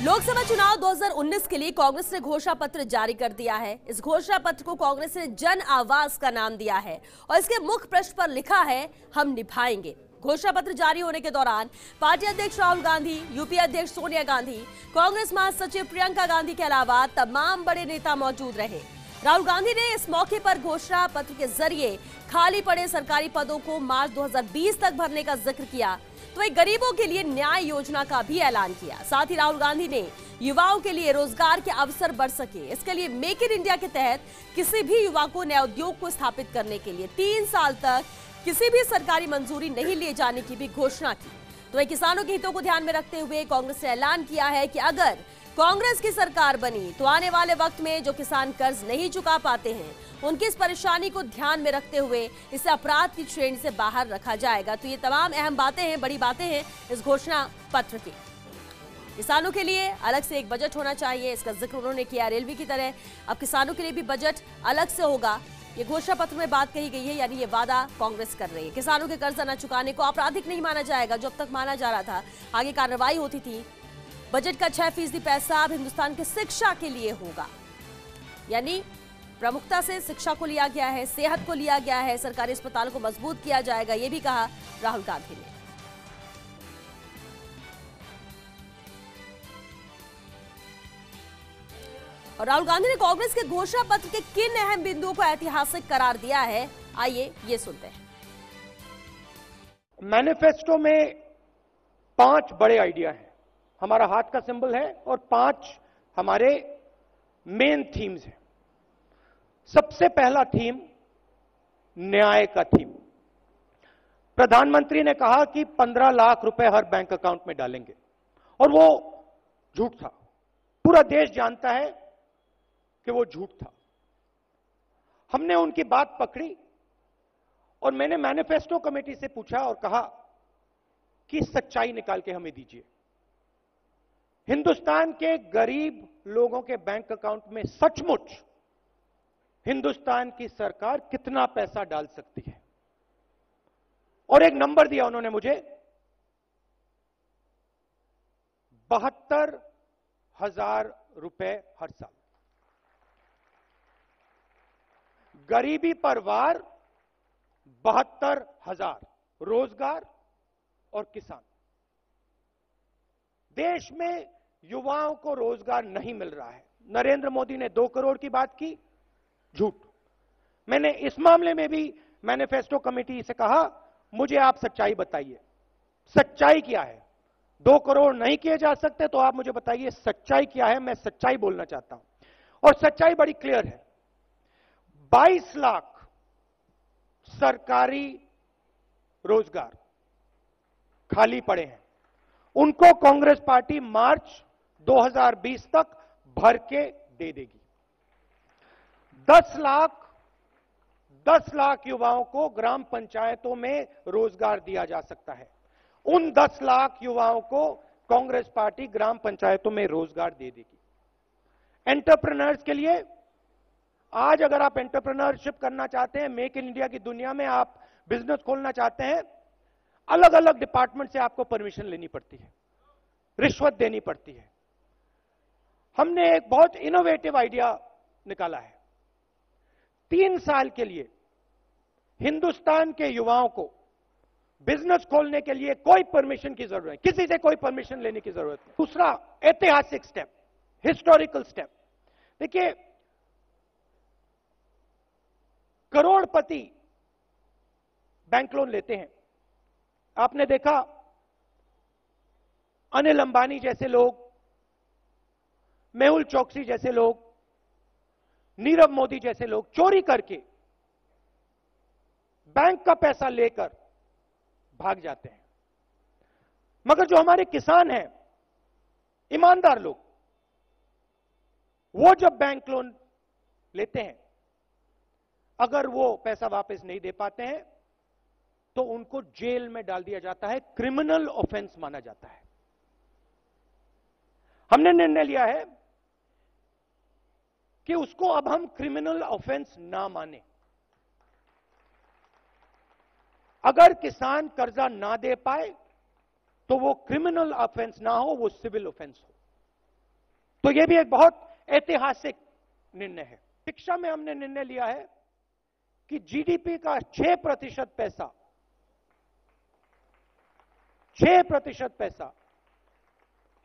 लोकसभा चुनाव 2019 के लिए कांग्रेस ने घोषणा पत्र जारी कर दिया है। इस घोषणा पत्र को कांग्रेस ने जन आवाज का नाम दिया है और इसके मुख्य पृष्ठ पर लिखा है, हम निभाएंगे। घोषणा पत्र जारी होने के दौरान पार्टी अध्यक्ष राहुल गांधी, यूपीए अध्यक्ष सोनिया गांधी, कांग्रेस महासचिव प्रियंका गांधी के अलावा तमाम बड़े नेता मौजूद रहे। राहुल गांधी ने इस मौके पर घोषणा पत्र के जरिए खाली पड़े सरकारी पदों को मार्च 2020 तक भरने का जिक्र किया, तो एक गरीबों के लिए न्याय योजना का भी ऐलान किया। साथ ही राहुल गांधी ने युवाओं के लिए रोजगार के अवसर बढ़ सके, इसके लिए मेक इन इंडिया के तहत किसी भी युवा को नए उद्योग को स्थापित करने के लिए 3 साल तक किसी भी सरकारी मंजूरी नहीं लिए जाने की भी घोषणा की। तो वहीं किसानों के हितों को ध्यान में रखते हुए कांग्रेस ने ऐलान किया है कि अगर कांग्रेस की सरकार बनी तो आने वाले वक्त में जो किसान कर्ज नहीं चुका पाते हैं, उनकी इस परेशानी को ध्यान में रखते हुए इसे अपराध की श्रेणी से बाहर रखा जाएगा। तो ये तमाम अहम बातें हैं, बड़ी बातें हैं इस घोषणा पत्र की। किसानों के लिए अलग से एक बजट होना चाहिए, इसका जिक्र उन्होंने किया। रेलवे की तरह अब किसानों के लिए भी बजट अलग से होगा, ये घोषणा पत्र में बात कही गई है, यानी ये वादा कांग्रेस कर रही है। किसानों के कर्ज न चुकाने को आपराधिक नहीं माना जाएगा, जो अब तक माना जा रहा था, आगे कार्रवाई होती थी। बजट का 6% पैसा अब हिंदुस्तान की शिक्षा के लिए होगा, यानी प्रमुखता से शिक्षा को लिया गया है, सेहत को लिया गया है, सरकारी अस्पतालों को मजबूत किया जाएगा, ये भी कहा राहुल गांधी ने। और राहुल गांधी ने कांग्रेस के घोषणा पत्र के किन अहम बिंदुओं को ऐतिहासिक करार दिया है, आइए ये सुनते हैं। मैनिफेस्टो में 5 बड़े आइडिया हैं। हमारा हाथ का सिंबल है और 5 हमारे मेन थीम्स हैं। सबसे पहला थीम न्याय का थीम। प्रधानमंत्री ने कहा कि 15 लाख रुपए हर बैंक अकाउंट में डालेंगे, और वो झूठ था। पूरा देश जानता है कि वो झूठ था। हमने उनकी बात पकड़ी और मैंने मैनिफेस्टो कमेटी से पूछा और कहा कि सच्चाई निकाल के हमें दीजिए। हिंदुस्तान के गरीब लोगों के बैंक अकाउंट में सचमुच हिंदुस्तान की सरकार कितना पैसा डाल सकती है? और एक नंबर दिया उन्होंने मुझे, 72,000 रुपए हर साल। गरीबी पर वार 72,000, रोजगार और किसान। देश में युवाओं को रोजगार नहीं मिल रहा है। नरेंद्र मोदी ने 2 करोड़ की बात की, झूठ। मैंने इस मामले में भी मैनिफेस्टो कमेटी से कहा, मुझे आप सच्चाई बताइए, सच्चाई क्या है? 2 करोड़ नहीं किए जा सकते तो आप मुझे बताइए सच्चाई क्या है। मैं सच्चाई बोलना चाहता हूं और सच्चाई बड़ी क्लियर है। 22 लाख सरकारी रोजगार खाली पड़े हैं, उनको कांग्रेस पार्टी मार्च 2020 तक भर के दे देगी। 10 लाख युवाओं को ग्राम पंचायतों में रोजगार दिया जा सकता है। उन 10 लाख युवाओं को कांग्रेस पार्टी ग्राम पंचायतों में रोजगार दे देगी। एंटरप्रेन्योर्स के लिए, आज अगर आप एंटरप्रेन्योरशिप करना चाहते हैं, मेक इन इंडिया की दुनिया में आप बिजनेस खोलना चाहते हैं, अलग अलग डिपार्टमेंट से आपको परमिशन लेनी पड़ती है, रिश्वत देनी पड़ती है। हमने एक बहुत इनोवेटिव आइडिया निकाला है। 3 साल के लिए हिंदुस्तान के युवाओं को बिजनेस खोलने के लिए कोई परमिशन की जरूरत नहीं, किसी से कोई परमिशन लेने की जरूरत नहीं। दूसरा ऐतिहासिक स्टेप, हिस्टोरिकल स्टेप। देखिए, करोड़पति बैंक लोन लेते हैं। आपने देखा अनिल अंबानी जैसे लोग, मेहुल चोकसी जैसे लोग, नीरव मोदी जैसे लोग चोरी करके बैंक का पैसा लेकर भाग जाते हैं। मगर जो हमारे किसान हैं, ईमानदार लोग, वो जब बैंक लोन लेते हैं, अगर वो पैसा वापस नहीं दे पाते हैं तो उनको जेल में डाल दिया जाता है, क्रिमिनल ऑफेंस माना जाता है। हमने निर्णय लिया है कि उसको अब हम क्रिमिनल ऑफेंस ना माने। अगर किसान कर्जा ना दे पाए तो वो क्रिमिनल ऑफेंस ना हो, वो सिविल ऑफेंस हो। तो यह भी एक बहुत ऐतिहासिक निर्णय है। शिक्षा में हमने निर्णय लिया है कि जीडीपी का 6% पैसा 6% पैसा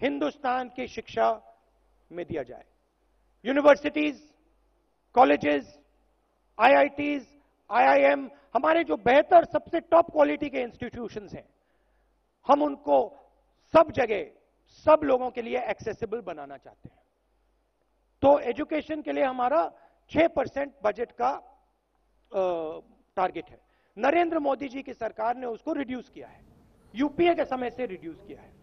हिंदुस्तान की शिक्षा में दिया जाए। यूनिवर्सिटीज, कॉलेजेस, आईआईटीज, आईआईएम, हमारे जो बेहतर सबसे टॉप क्वालिटी के इंस्टीट्यूशंस हैं, हम उनको सब जगह सब लोगों के लिए एक्सेसिबल बनाना चाहते हैं। तो एजुकेशन के लिए हमारा 6% बजट का टारगेट है। नरेंद्र मोदी जी की सरकार ने उसको रिड्यूस किया है, यूपीए के समय से रिड्यूस किया है।